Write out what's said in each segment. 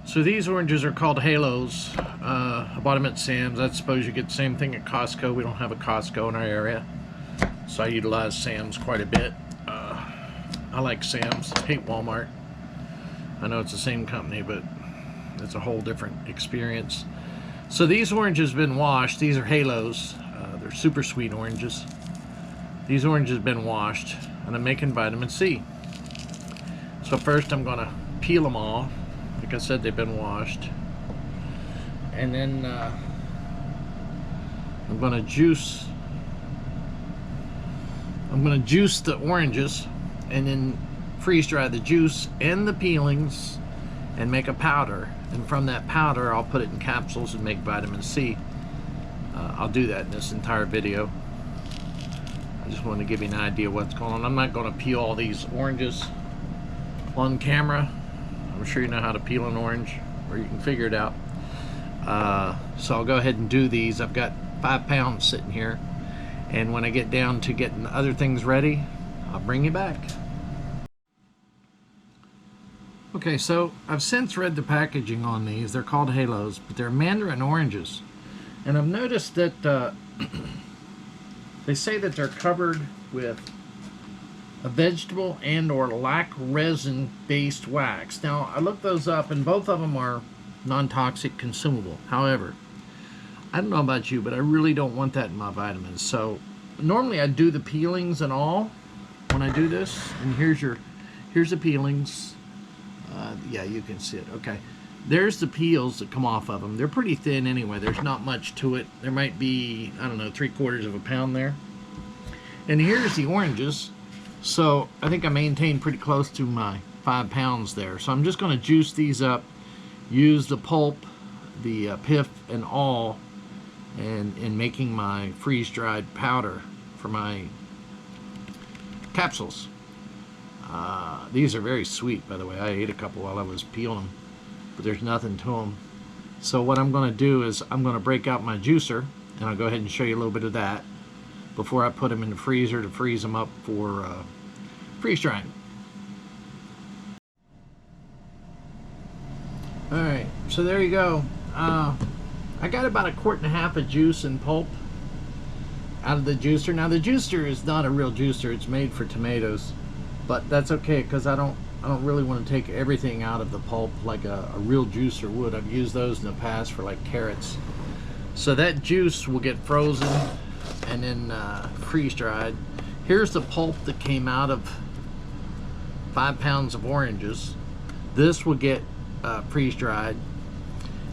So these oranges are called Halos. I bought them at Sam's. I suppose you get the same thing at Costco. We don't have a Costco in our area, so I utilize Sam's quite a bit. I like Sam's. I hate Walmart. I know it's the same company, but it's a whole different experience. So these oranges have been washed. These are Halos. They're super sweet oranges. These oranges have been washed, and I'm making vitamin C. So first I'm going to peel them all. Like I said, they've been washed. And then I'm going to juice the oranges and then freeze dry the juice and the peelings and make a powder. And from that powder, I'll put it in capsules and make vitamin C. I'll do that in this entire video. I just wanted to give you an idea of what's going on. I'm not going to peel all these oranges on camera. I'm sure you know how to peel an orange, or you can figure it out. So I'll go ahead and do these. I've got 5 pounds sitting here, and when I get down to getting other things ready, I'll bring you back. Okay, so I've since read the packaging on these. They're called Halos, but they're mandarin oranges. And I've noticed that they say that they're covered with a vegetable and or lac resin based wax. Now, I looked those up and both of them are non-toxic, consumable. However, I don't know about you, but I really don't want that in my vitamins. So normally I do the peelings and all when I do this. And here's the peelings. Yeah, you can see it. Okay, there's the peels that come off of them. They're pretty thin anyway. There's not much to it. There might be, I don't know, 3/4 of a pound there. And here's the oranges. So I think I maintained pretty close to my 5 pounds there. So I'm just going to juice these up, use the pulp, the pith and all, and in making my freeze-dried powder for my capsules. These are very sweet, by the way. I ate a couple while I was peeling them, but there's nothing to them. So what I'm going to do is I'm going to break out my juicer, and I'll go ahead and show you a little bit of that before I put them in the freezer to freeze them up for freeze drying. Alright, so there you go. I got about 1.5 quarts of juice and pulp out of the juicer. Now the juicer is not a real juicer, it's made for tomatoes, but that's okay because I don't really want to take everything out of the pulp like a real juicer would. I've used those in the past for like carrots. So that juice will get frozen and then freeze dried. Here's the pulp that came out of 5 pounds of oranges. This will get freeze dried,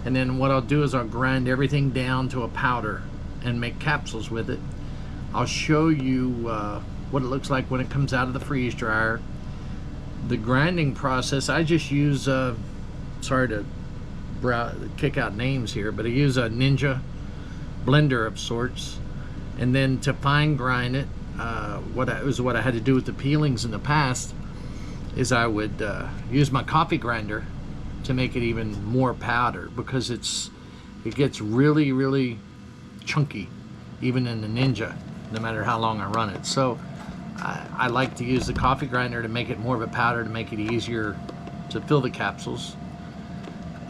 and then what I'll do is I'll grind everything down to a powder and make capsules with it. I'll show you what it looks like when it comes out of the freeze dryer. The grinding process, I just use sorry to kick out names here, but I use a Ninja blender of sorts. And then to fine grind it, what I had to do with the peelings in the past is I would use my coffee grinder to make it even more powder, because it gets really, really chunky even in the Ninja, no matter how long I run it. So I like to use the coffee grinder to make it more of a powder, to make it easier to fill the capsules.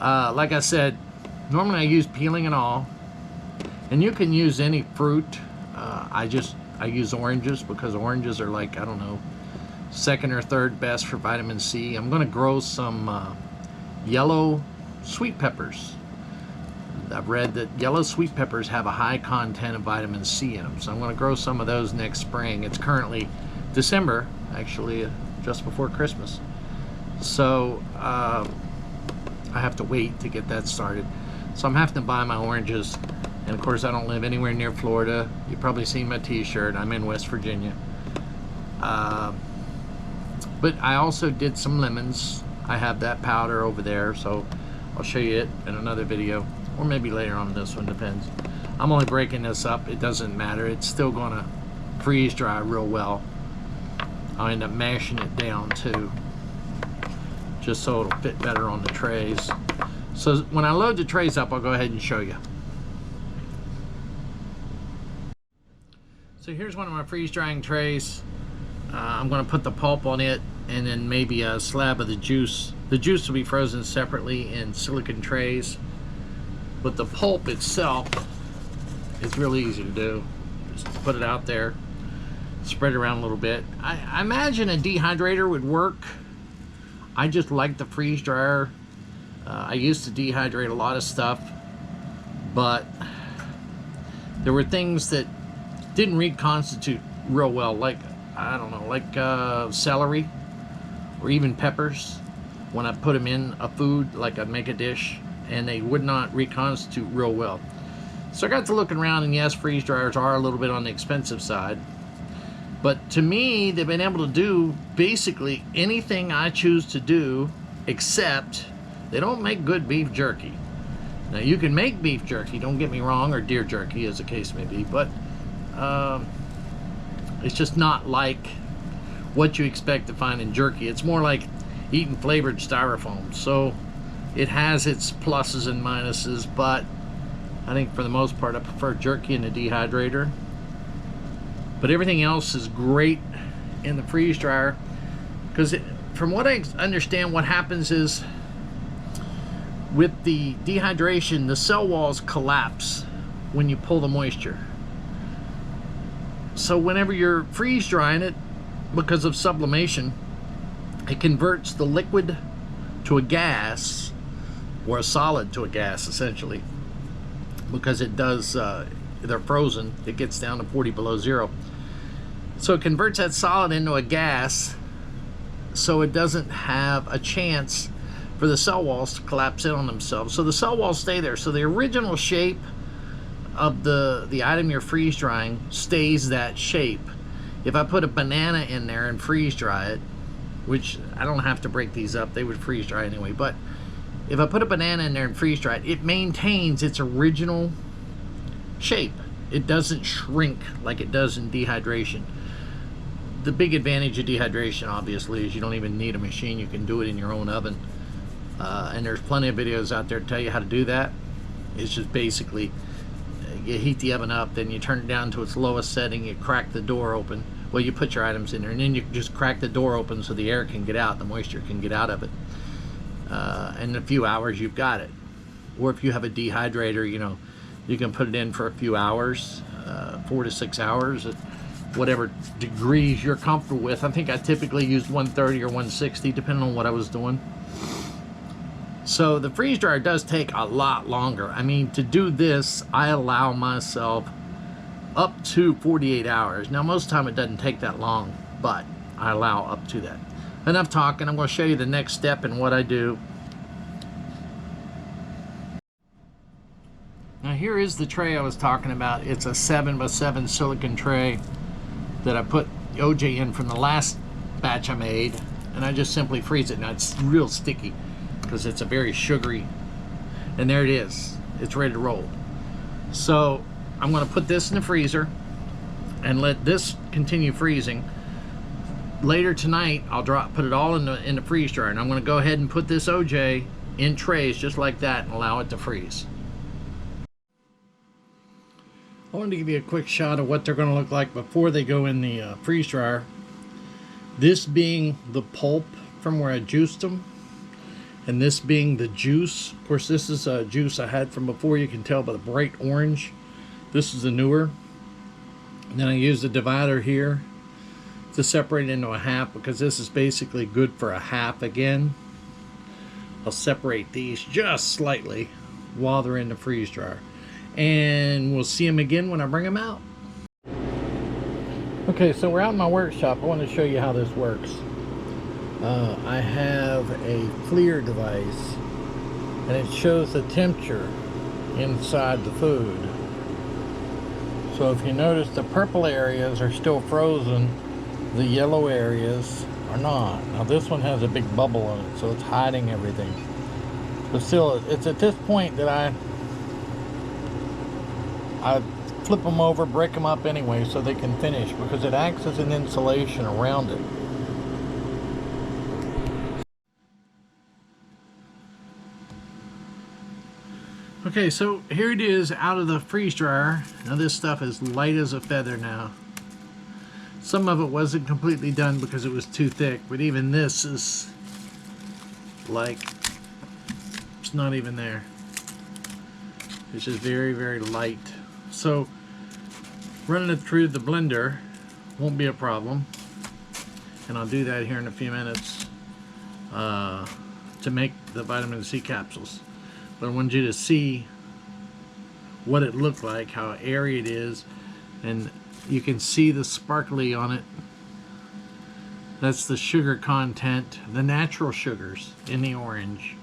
Like I said, normally I use peeling and all, and you can use any fruit. I use oranges because oranges are like, I don't know, 2nd or 3rd best for vitamin C. I'm going to grow some yellow sweet peppers. I've read that yellow sweet peppers have a high content of vitamin C in them, so I'm going to grow some of those next spring. It's currently December, actually, just before Christmas. So I have to wait to get that started. So I'm having to buy my oranges. And of course, I don't live anywhere near Florida. You've probably seen my t-shirt. I'm in West Virginia. But I also did some lemons. I have that powder over there, so I'll show you it in another video, or maybe later on this one, depends. I'm only breaking this up. It doesn't matter. It's still going to freeze dry real well. I'll end up mashing it down too, just so it'll fit better on the trays. So when I load the trays up, I'll go ahead and show you. So here's one of my freeze drying trays. I'm going to put the pulp on it, and then maybe a slab of the juice The juice will be frozen separately in silicone trays, but the pulp itself is really easy to do. Just put it out there, spread it around a little bit. I imagine a dehydrator would work. I just like the freeze dryer. I used to dehydrate a lot of stuff, but there were things that didn't reconstitute real well, like, I don't know, like celery or even peppers. When I put them in a food, like I'd make a dish, and they would not reconstitute real well. So I got to looking around, and yes, freeze dryers are a little bit on the expensive side. But to me, they've been able to do basically anything I choose to do, except they don't make good beef jerky. Now, you can make beef jerky, don't get me wrong, or deer jerky, as the case may be, but it's just not like what you expect to find in jerky. It's more like eating flavored styrofoam. So it has its pluses and minuses, but I think for the most part I prefer jerky in the dehydrator. But everything else is great in the freeze dryer, because from what I understand, what happens is with the dehydration, the cell walls collapse when you pull the moisture. So whenever you're freeze drying it, because of sublimation, it converts the liquid to a gas, or a solid to a gas, essentially, because it does, they're frozen, it gets down to 40 below zero. So it converts that solid into a gas, so it doesn't have a chance for the cell walls to collapse in on themselves. So the cell walls stay there. So the original shape of the item you're freeze drying stays that shape. If I put a banana in there and freeze dry it, which I don't have to break these up, they would freeze dry anyway, but if I put a banana in there and freeze dry it, it maintains its original shape. It doesn't shrink like it does in dehydration. The big advantage of dehydration, obviously, is you don't even need a machine. You can do it in your own oven. And there's plenty of videos out there to tell you how to do that. It's just basically, you heat the oven up, then you turn it down to its lowest setting, you crack the door open. Well, you put your items in there, and then you just crack the door open so the air can get out, the moisture can get out of it. In a few hours, you've got it. Or if you have a dehydrator, you know, you can put it in for a few hours, 4 to 6 hours, at whatever degrees you're comfortable with. I think I typically used 130 or 160, depending on what I was doing. So the freeze dryer does take a lot longer. I mean, to do this, I allow myself up to 48 hours. Now, most of the time it doesn't take that long, but I allow up to that. Enough talking. I'm going to show you the next step in what I do. Now, here is the tray I was talking about. It's a 7x7 silicone tray that I put the OJ in from the last batch I made, and I just simply freeze it. Now, it's real sticky because it's a very sugary, and there it is. It's ready to roll. So I'm going to put this in the freezer and let this continue freezing. Later tonight, I'll put it all in the freeze dryer, and I'm going to go ahead and put this OJ in trays just like that and allow it to freeze. I wanted to give you a quick shot of what they're going to look like before they go in the freeze dryer. This being the pulp from where I juiced them, and this being the juice. Of course, this is a juice I had from before. You can tell by the bright orange. This is the newer. And then I used a divider here to separate it into a half, because this is basically good for a half again. I'll separate these just slightly while they're in the freeze dryer, and we'll see them again when I bring them out. Okay, so we're out in my workshop. I want to show you how this works. I have a FLIR device, and it shows the temperature inside the food. So if you notice, the purple areas are still frozen, the yellow areas are not. Now this one has a big bubble on it, so it's hiding everything. But still, it's at this point that I flip them over, break them up anyway so they can finish, because it acts as an insulation around it. Okay, so here it is out of the freeze dryer. Now this stuff is light as a feather now. Some of it wasn't completely done because it was too thick, but even this is like it's not even there. It's just very, very light. So running it through the blender won't be a problem, and I'll do that here in a few minutes to make the vitamin C capsules. But I wanted you to see what it looked like, how airy it is, and you can see the sparkly on it. That's the sugar content, the natural sugars in the orange.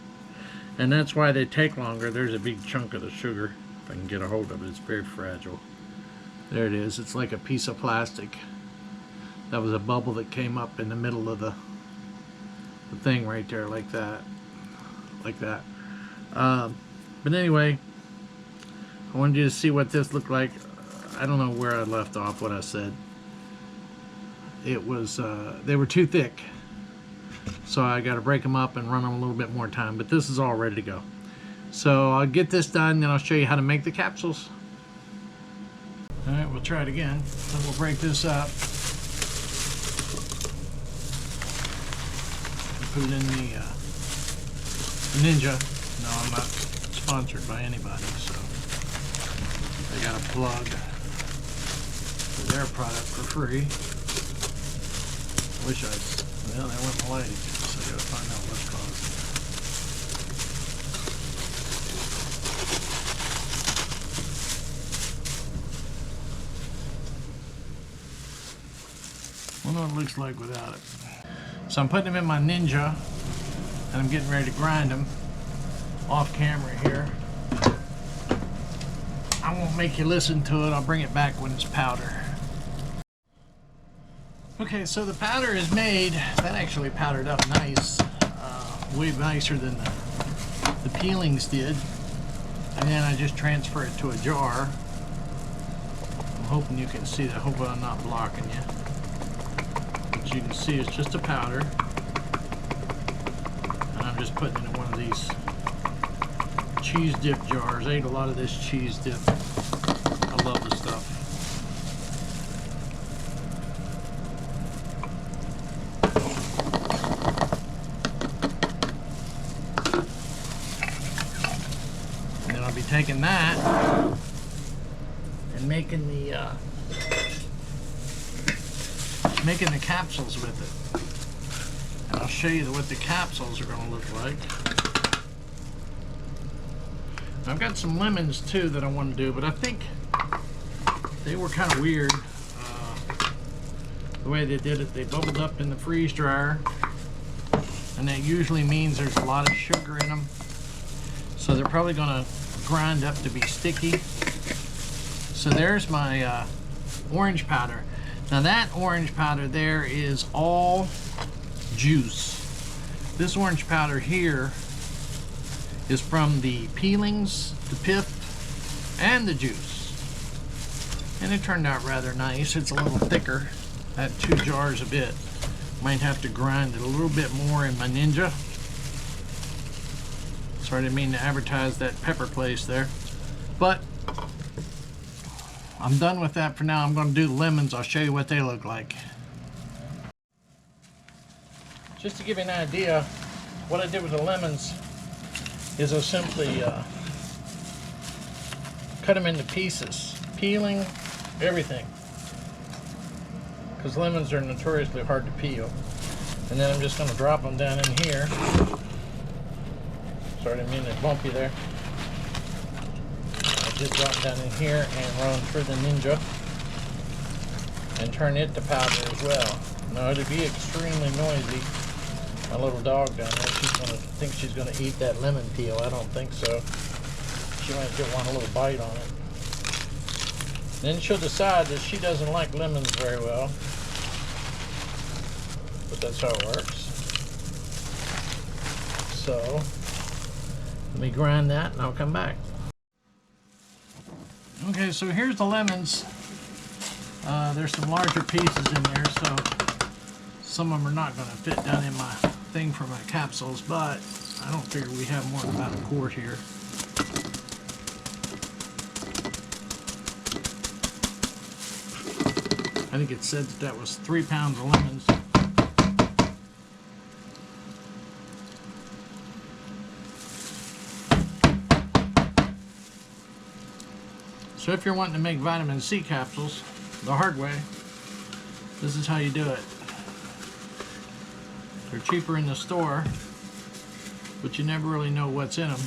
And that's why they take longer. There's a big chunk of the sugar. If I can get a hold of it, it's very fragile. There it is. It's like a piece of plastic. That was a bubble that came up in the middle of the thing right there, like that. Like that. But anyway, I wanted you to see what this looked like. I don't know where I left off, what I said. It was, they were too thick. So I got to break them up and run them a little bit more time. But this is all ready to go. So I'll get this done, then I'll show you how to make the capsules. Alright, we'll try it again. Then we'll break this up. And put it in the Ninja. No, I'm not sponsored by anybody, so they got a plug for their product for free. Wish well, they went lighting, so I gotta find out what's caused it. Well, what it looks like without it. So I'm putting them in my Ninja, and I'm getting ready to grind them off camera here. I won't make you listen to it. I'll bring it back when it's powder. Okay, so the powder is made. That actually powdered up nice, way nicer than the peelings did. And then I just transfer it to a jar. I'm hoping you can see that. I hope I'm not blocking you. As you can see, it's just a powder. And I'm just putting it in one of these cheese dip jars. I ate a lot of this cheese dip. I love the stuff. Taking that and making the capsules with it, and I'll show you what the capsules are going to look like. I've got some lemons too that I want to do, but I think they were kind of weird the way they did it. They bubbled up in the freeze dryer, and that usually means there's a lot of sugar in them, so they're probably going to grind up to be sticky. So there's my orange powder. Now that orange powder there is all juice. This orange powder here is from the peelings, the pith, and the juice. And it turned out rather nice. It's a little thicker. That 2 jars a bit. Might have to grind it a little bit more in my Ninja. Sorry, I didn't mean to advertise that pepper place there. But I'm done with that for now. I'm going to do the lemons. I'll show you what they look like. Just to give you an idea, what I did with the lemons is I simply cut them into pieces. Peeling, everything. Because lemons are notoriously hard to peel. And then I'm just going to drop them down in here. Sorry, I didn't mean to bump you there. I just drop down in here and run through the Ninja and turn it to powder as well. Now it'd be extremely noisy. My little dog down there, she's gonna think she's gonna eat that lemon peel. I don't think so. She might get one a little bite on it. Then she'll decide that she doesn't like lemons very well. But that's how it works. So let me grind that and I'll come back. Okay, so here's the lemons. There's some larger pieces in there, so some of them are not going to fit down in my thing for my capsules, but I don't figure we have more than about a quart here. I think it said that was 3 pounds of lemons. So if you're wanting to make vitamin C capsules the hard way, this is how you do it. They're cheaper in the store, but you never really know what's in them.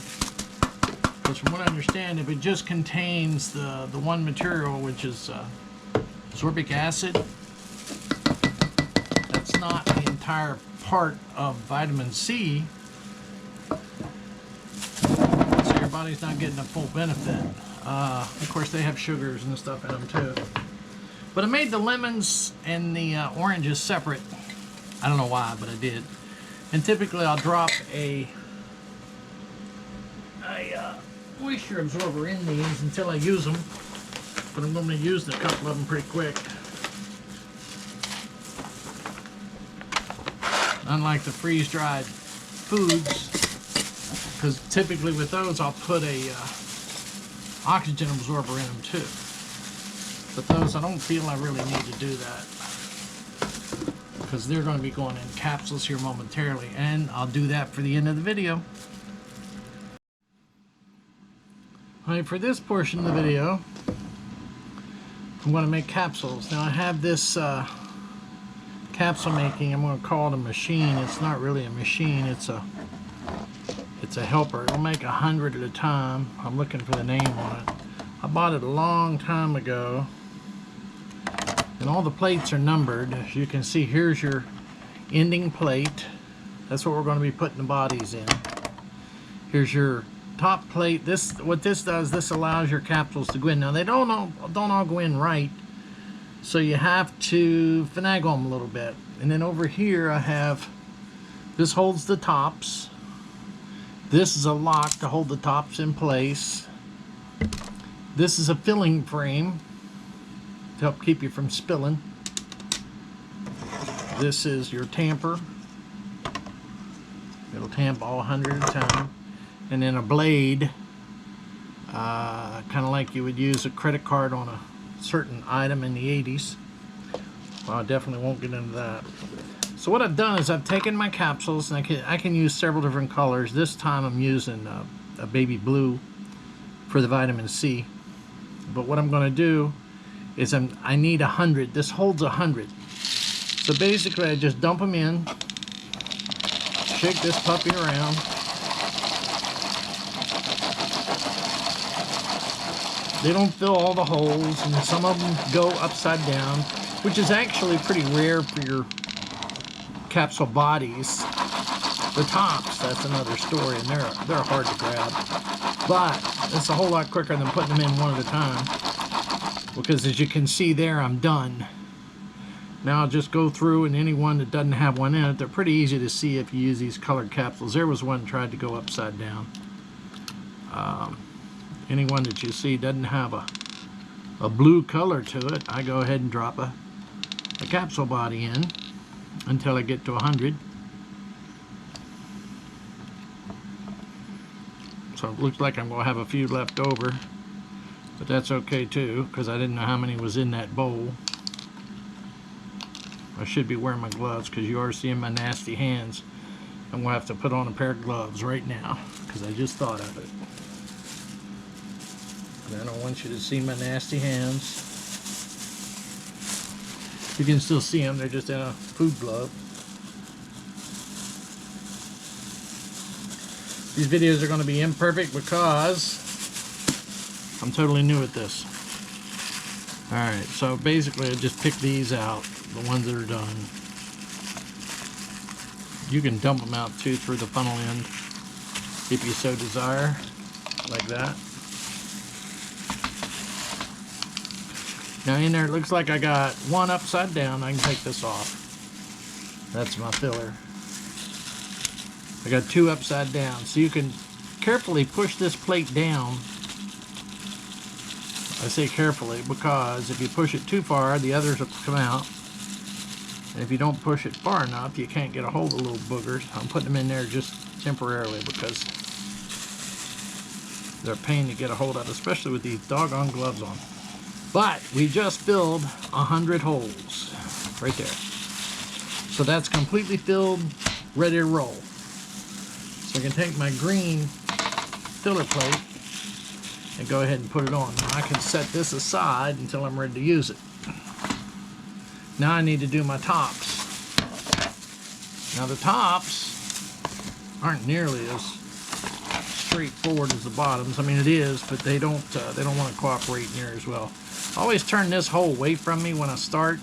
Because from what I understand, if it just contains the one material, which is ascorbic acid, that's not the entire part of vitamin C, so your body's not getting a full benefit. Of course, they have sugars and stuff in them too. But I made the lemons and the oranges separate. I don't know why, but I did. And typically I'll drop a moisture absorber in these until I use them. But I'm going to use a couple of them pretty quick. Unlike the freeze-dried foods, because typically with those I'll put a oxygen absorber in them too. But those, I don't feel I really need to do that, because they're going to be going in capsules here momentarily, and I'll do that for the end of the video. Alright, for this portion of the video, I'm going to make capsules. Now I have this capsule making, I'm going to call it a machine. It's not really a machine, it's a helper. It'll make 100 at a time. I'm looking for the name on it. I bought it a long time ago, and all the plates are numbered. As you can see, here's your ending plate. That's what we're going to be putting the bodies in. Here's your top plate. What this does, this allows your capsules to go in. Now they don't all go in right, so you have to finagle them a little bit. And then over here I have, this holds the tops. This is a lock to hold the tops in place. This is a filling frame to help keep you from spilling. This is your tamper. It'll tamp all 100 at a time. And then a blade, kind of like you would use a credit card on a certain item in the 80s. Well, I definitely won't get into that. So what I've done is I've taken my capsules, and I can use several different colors. This time I'm using a baby blue for the vitamin C. But what I'm going to do is I need 100. This holds 100. So basically I just dump them in, shake this puppy around. They don't fill all the holes, and some of them go upside down, which is actually pretty rare for your capsule bodies. The tops, that's another story, and they're hard to grab. But it's a whole lot quicker than putting them in one at a time, because as you can see there, I'm done. Now I'll just go through, and any one that doesn't have one in it, they're pretty easy to see if you use these colored capsules. There was one that tried to go upside down. Any one that you see doesn't have a blue color to it, I go ahead and drop a capsule body in until I get to 100. So it looks like I'm going to have a few left over, but that's okay too, because I didn't know how many was in that bowl. I should be wearing my gloves, because you are seeing my nasty hands. I'm going to have to put on a pair of gloves right now, because I just thought of it. And I don't want you to see my nasty hands. You can still see them, they're just in a food glove. These videos are going to be imperfect because I'm totally new at this. Alright, so basically I just pick these out, the ones that are done. You can dump them out too through the funnel end if you so desire, like that. Now in there it looks like I got one upside down. I can take this off. That's my filler. I got two upside down. So you can carefully push this plate down. I say carefully because if you push it too far, the others will come out. And if you don't push it far enough, you can't get a hold of the little boogers. I'm putting them in there just temporarily because they're a pain to get a hold of, especially with these doggone gloves on. But we just filled 100 holes right there. So that's completely filled, ready to roll. So I can take my green filler plate and go ahead and put it on. Now I can set this aside until I'm ready to use it. Now I need to do my tops. Now the tops aren't nearly as straightforward as the bottoms. I mean, it is, but they don't want to cooperate near as well. I always turn this hole away from me when I start.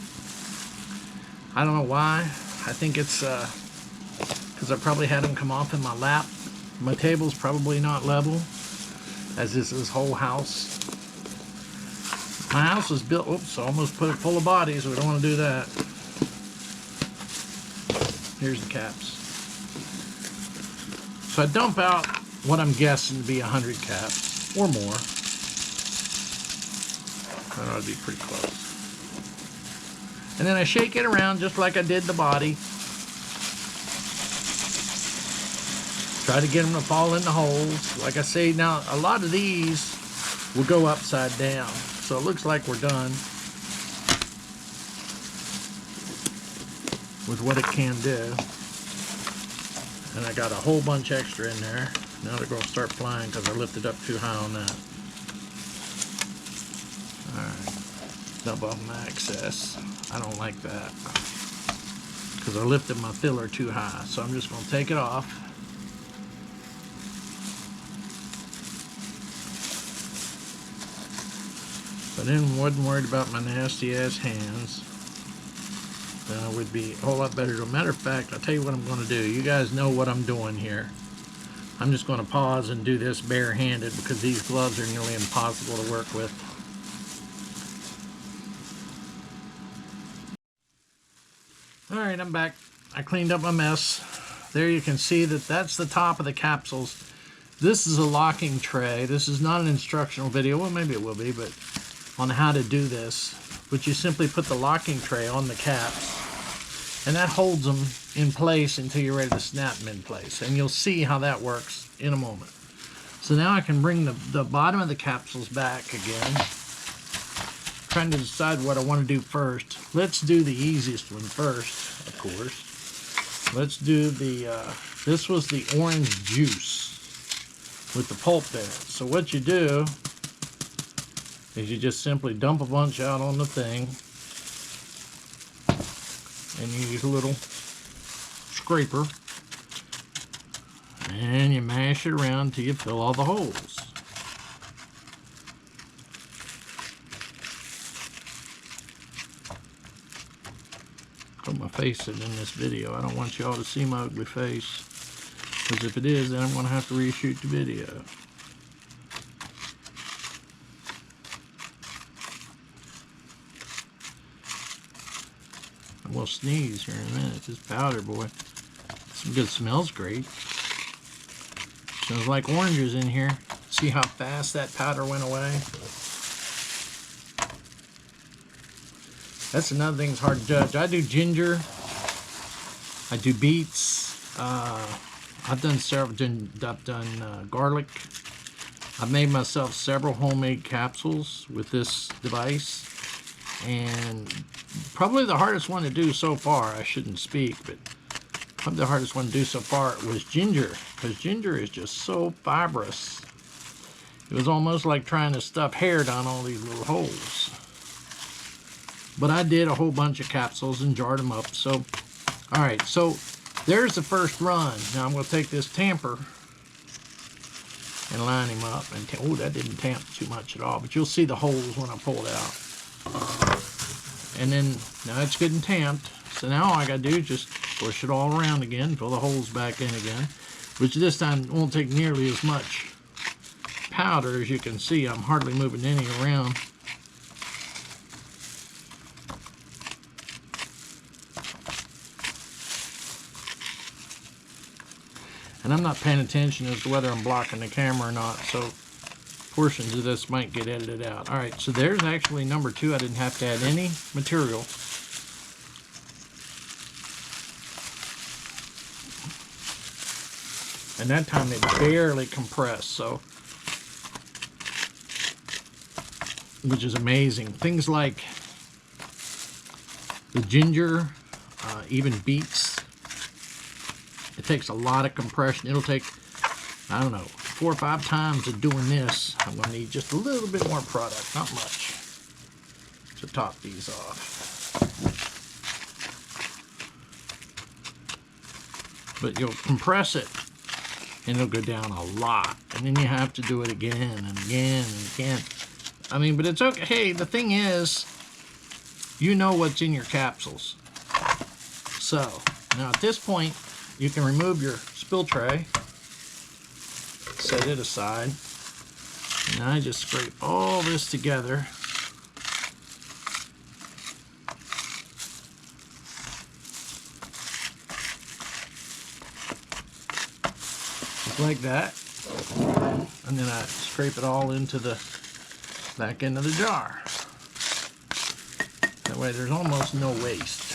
I don't know why. I think it's because I probably had them come off in my lap. My table's probably not level, as is this whole house. My house was built, oops, I almost put it full of bodies. We don't want to do that. Here's the caps. So I dump out what I'm guessing to be 100 caps or more. That ought to be pretty close. And then I shake it around just like I did the body. Try to get them to fall in the holes. Like I say, now a lot of these will go upside down. So it looks like we're done with what it can do. And I got a whole bunch extra in there. Now they're going to start flying because I lifted up too high on that. Alright, double my excess. I don't like that because I lifted my filler too high. So I'm just going to take it off. If I wasn't worried about my nasty ass hands, then I would be a whole lot better. As a matter of fact, I'll tell you what I'm going to do. You guys know what I'm doing here. I'm just going to pause and do this barehanded because these gloves are nearly impossible to work with. Alright, I'm back. I cleaned up my mess. There you can see that that's the top of the capsules. This is a locking tray. This is not an instructional video. Well, maybe it will be, but on how to do this. But you simply put the locking tray on the caps, and that holds them in place until you're ready to snap them in place. And you'll see how that works in a moment. So now I can bring the bottom of the capsules back again. Trying to decide what I want to do first. Let's do the easiest one first, of course. Let's do the, this was the orange juice with the pulp in it. So what you do is you just simply dump a bunch out on the thing, and you use a little scraper, and you mash it around until you fill all the holes. Put my face in this video. I don't want y'all to see my ugly face, because if it is, then I'm going to have to reshoot the video. I will sneeze here in a minute. This powder, boy, some good, smells great. Smells like oranges in here. See how fast that powder went away? That's another thing that's hard to judge. I do ginger. I do beets. I've done several. I've done garlic. I've made myself several homemade capsules with this device, and probably the hardest one to do so far, I shouldn't speak, but probably the hardest one to do so far was ginger, because ginger is just so fibrous. It was almost like trying to stuff hair down all these little holes. But I did a whole bunch of capsules and jarred them up. So, all right, so there's the first run. Now I'm going to take this tamper and line him up. And oh, that didn't tamp too much at all, but you'll see the holes when I pull it out. And then, now it's good and tamped. So now all I got to do is just push it all around again, fill the holes back in again, which this time won't take nearly as much powder. As you can see, I'm hardly moving any around. And I'm not paying attention as to whether I'm blocking the camera or not, so portions of this might get edited out. Alright, so there's actually number 2. I didn't have to add any material. And that time it barely compressed, so, which is amazing. Things like the ginger, even beets, it takes a lot of compression. It'll take I don't know, 4 or 5 times of doing this, I'm going to need just a little bit more product, not much, to top these off. But you'll compress it, and it'll go down a lot. And then you have to do it again and again and again. I mean, but it's okay. Hey, the thing is, you know what's in your capsules. So, now at this point, you can remove your spill tray. Set it aside. And I just scrape all this together. Like that, and then I scrape it all into the back end of the jar. That way there's almost no waste.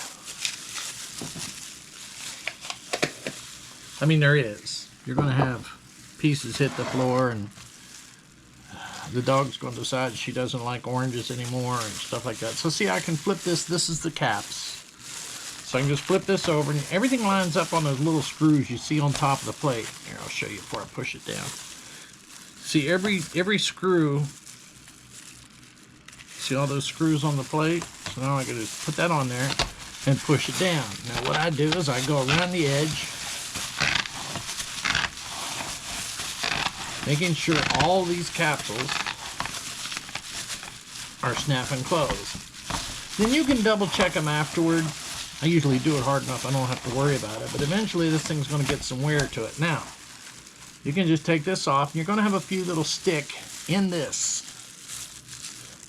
I mean, there is. You're going to have pieces hit the floor, and the dog's going to decide she doesn't like oranges anymore and stuff like that. So see, I can flip this. This is the caps. So I can just flip this over, and everything lines up on those little screws you see on top of the plate. Here, I'll show you before I push it down. See, every screw, see all those screws on the plate? So now I can just put that on there and push it down. Now what I do is I go around the edge, making sure all these capsules are snapping closed. Then you can double check them afterward. I usually do it hard enough I don't have to worry about it, but eventually this thing's going to get some wear to it. Now, you can just take this off, and you're going to have a few little stick in this,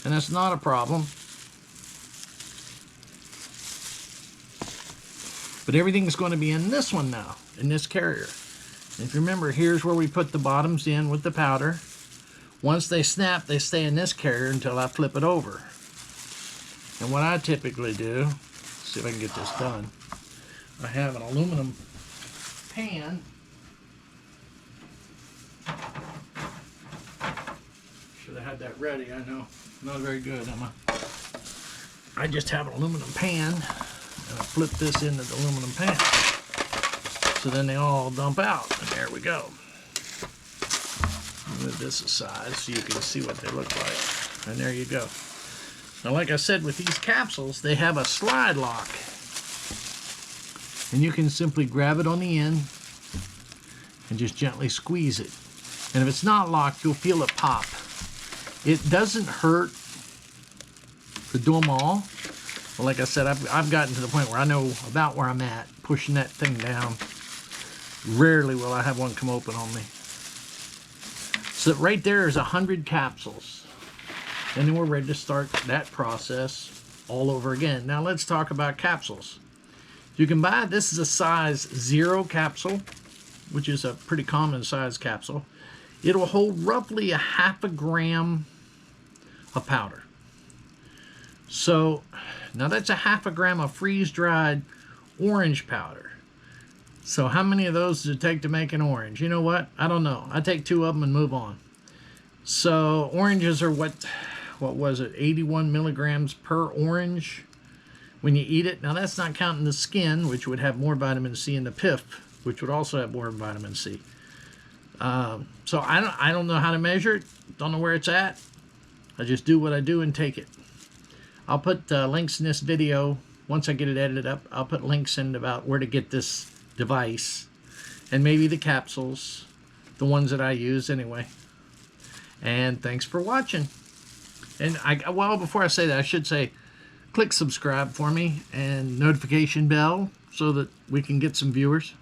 and that's not a problem. But everything's going to be in this one now, in this carrier. And if you remember, here's where we put the bottoms in with the powder. Once they snap, they stay in this carrier until I flip it over. And what I typically do, see if I can get this done. I have an aluminum pan. Should have had that ready, I know. Not very good, am I? I just have an aluminum pan, and I flip this into the aluminum pan. So then they all dump out, and there we go. Move this aside so you can see what they look like. And there you go. Now, like I said, with these capsules, they have a slide lock. And you can simply grab it on the end and just gently squeeze it. And if it's not locked, you'll feel it pop. It doesn't hurt to do them all. But like I said, I've gotten to the point where I know about where I'm at, pushing that thing down. Rarely will I have one come open on me. So right there is 100 capsules. And then we're ready to start that process all over again. Now let's talk about capsules. You can buy, this is a size 0 capsule, which is a pretty common size capsule. It'll hold roughly a half a gram of powder. So now that's a half a gram of freeze-dried orange powder. So how many of those does it take to make an orange? You know what? I don't know. I take 2 of them and move on. So oranges are what was it, 81 milligrams per orange when you eat it. Now that's not counting the skin, which would have more vitamin C, and the pith, which would also have more vitamin C. So I don't know how to measure it, don't know where it's at. I just do what I do and take it. I'll put links in this video. Once I get it edited up, I'll put links in about where to get this device, and maybe the capsules, the ones that I use anyway. And thanks for watching. And well, before I say that, I should say, click subscribe for me and notification bell so that we can get some viewers.